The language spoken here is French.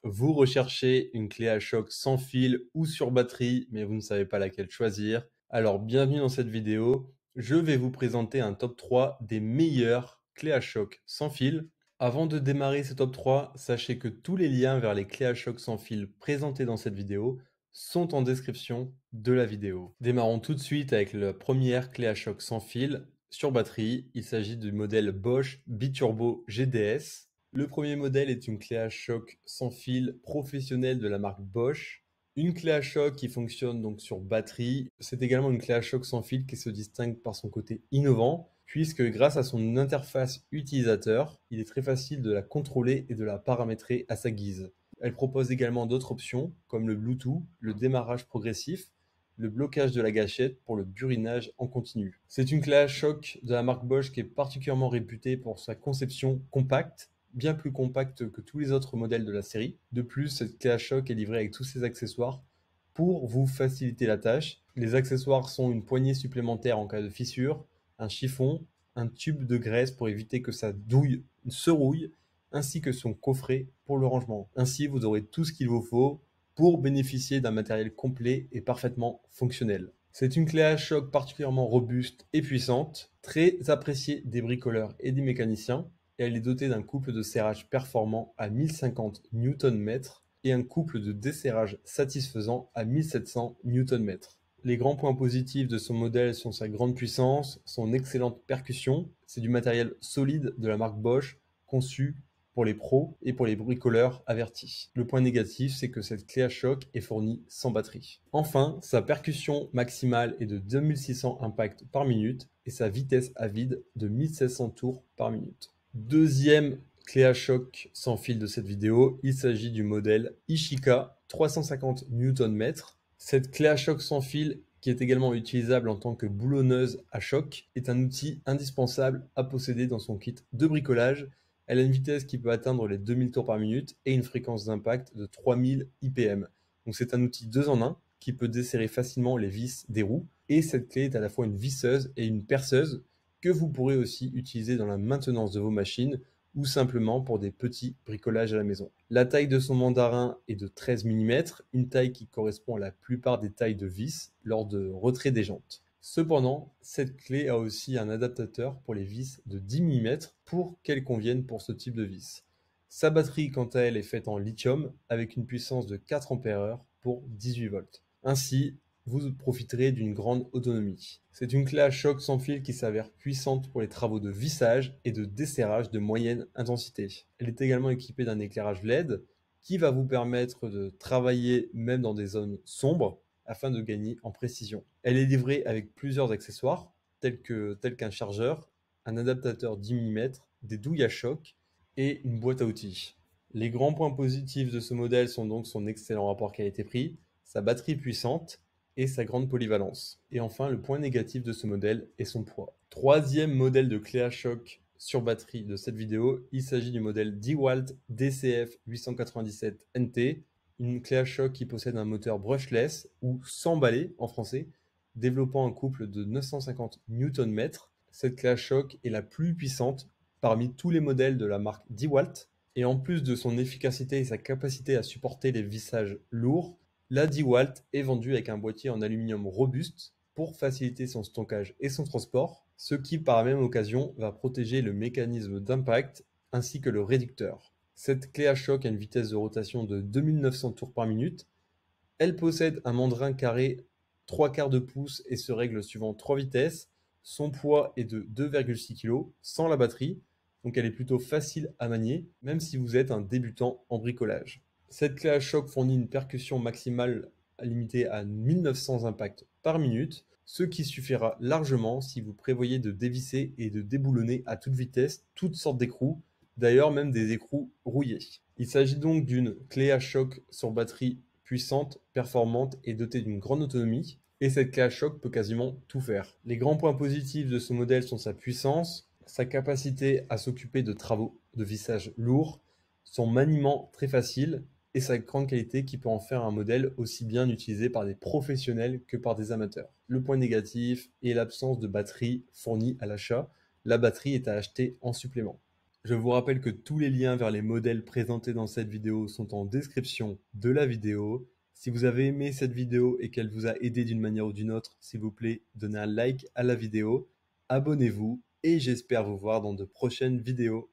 Vous recherchez une clé à choc sans fil ou sur batterie, mais vous ne savez pas laquelle choisir. Alors bienvenue dans cette vidéo. Je vais vous présenter un top 3 des meilleures clés à choc sans fil. Avant de démarrer ce top 3, sachez que tous les liens vers les clés à choc sans fil présentés dans cette vidéo sont en description de la vidéo. Démarrons tout de suite avec la première clé à choc sans fil sur batterie. Il s'agit du modèle Bosch Biturbo GDS. Le premier modèle est une clé à choc sans fil professionnelle de la marque Bosch. Une clé à choc qui fonctionne donc sur batterie. C'est également une clé à choc sans fil qui se distingue par son côté innovant, puisque grâce à son interface utilisateur, il est très facile de la contrôler et de la paramétrer à sa guise. Elle propose également d'autres options, comme le Bluetooth, le démarrage progressif, le blocage de la gâchette pour le burinage en continu. C'est une clé à choc de la marque Bosch qui est particulièrement réputée pour sa conception compacte, bien plus compacte que tous les autres modèles de la série. De plus, cette clé à choc est livrée avec tous ses accessoires pour vous faciliter la tâche. Les accessoires sont une poignée supplémentaire en cas de fissure, un chiffon, un tube de graisse pour éviter que sa douille se rouille, ainsi que son coffret pour le rangement. Ainsi, vous aurez tout ce qu'il vous faut pour bénéficier d'un matériel complet et parfaitement fonctionnel. C'est une clé à choc particulièrement robuste et puissante, très appréciée des bricoleurs et des mécaniciens, et elle est dotée d'un couple de serrage performant à 1050 Nm et un couple de desserrage satisfaisant à 1700 Nm. Les grands points positifs de son modèle sont sa grande puissance, son excellente percussion. C'est du matériel solide de la marque Bosch, conçu pour les pros et pour les bricoleurs avertis. Le point négatif, c'est que cette clé à choc est fournie sans batterie. Enfin, sa percussion maximale est de 2600 impacts par minute et sa vitesse à vide de 1700 tours par minute. Deuxième clé à choc sans fil de cette vidéo, il s'agit du modèle Ishika 350 Nm. Cette clé à choc sans fil, qui est également utilisable en tant que boulonneuse à choc, est un outil indispensable à posséder dans son kit de bricolage. Elle a une vitesse qui peut atteindre les 2000 tours par minute et une fréquence d'impact de 3000 IPM. Donc c'est un outil 2 en 1 qui peut desserrer facilement les vis des roues. Et cette clé est à la fois une visseuse et une perceuse que vous pourrez aussi utiliser dans la maintenance de vos machines ou simplement pour des petits bricolages à la maison. La taille de son mandarin est de 13 mm, une taille qui correspond à la plupart des tailles de vis lors de retrait des jantes. Cependant, cette clé a aussi un adaptateur pour les vis de 10 mm pour qu'elles conviennent pour ce type de vis. Sa batterie, quant à elle, est faite en lithium avec une puissance de 4 Ah pour 18 volts. Ainsi, vous profiterez d'une grande autonomie. C'est une clé à choc sans fil qui s'avère puissante pour les travaux de vissage et de desserrage de moyenne intensité. Elle est également équipée d'un éclairage LED qui va vous permettre de travailler même dans des zones sombres afin de gagner en précision. Elle est livrée avec plusieurs accessoires tels qu'un chargeur, un adaptateur 10 mm, des douilles à choc et une boîte à outils. Les grands points positifs de ce modèle sont donc son excellent rapport qualité-prix, sa batterie puissante et sa grande polyvalence. Et enfin, le point négatif de ce modèle est son poids. Troisième modèle de clé à choc sur batterie de cette vidéo, il s'agit du modèle DeWalt DCF 897 NT, une clé à choc qui possède un moteur brushless ou sans balai en français, développant un couple de 950 Nm. Cette clé à choc est la plus puissante parmi tous les modèles de la marque DeWalt, et en plus de son efficacité et sa capacité à supporter les vissages lourds, la DeWalt est vendue avec un boîtier en aluminium robuste pour faciliter son stockage et son transport, ce qui par la même occasion va protéger le mécanisme d'impact ainsi que le réducteur. Cette clé à choc a une vitesse de rotation de 2900 tours par minute. Elle possède un mandrin carré 3/4 de pouce et se règle suivant 3 vitesses. Son poids est de 2,6 kg sans la batterie, donc elle est plutôt facile à manier, même si vous êtes un débutant en bricolage. Cette clé à choc fournit une percussion maximale limitée à 1900 impacts par minute, ce qui suffira largement si vous prévoyez de dévisser et de déboulonner à toute vitesse toutes sortes d'écrous, d'ailleurs même des écrous rouillés. Il s'agit donc d'une clé à choc sur batterie puissante, performante et dotée d'une grande autonomie, et cette clé à choc peut quasiment tout faire. Les grands points positifs de ce modèle sont sa puissance, sa capacité à s'occuper de travaux de vissage lourds, son maniement très facile et sa grande qualité qui peut en faire un modèle aussi bien utilisé par des professionnels que par des amateurs. Le point négatif est l'absence de batterie fournie à l'achat. La batterie est à acheter en supplément. Je vous rappelle que tous les liens vers les modèles présentés dans cette vidéo sont en description de la vidéo. Si vous avez aimé cette vidéo et qu'elle vous a aidé d'une manière ou d'une autre, s'il vous plaît, donnez un like à la vidéo, abonnez-vous et j'espère vous voir dans de prochaines vidéos.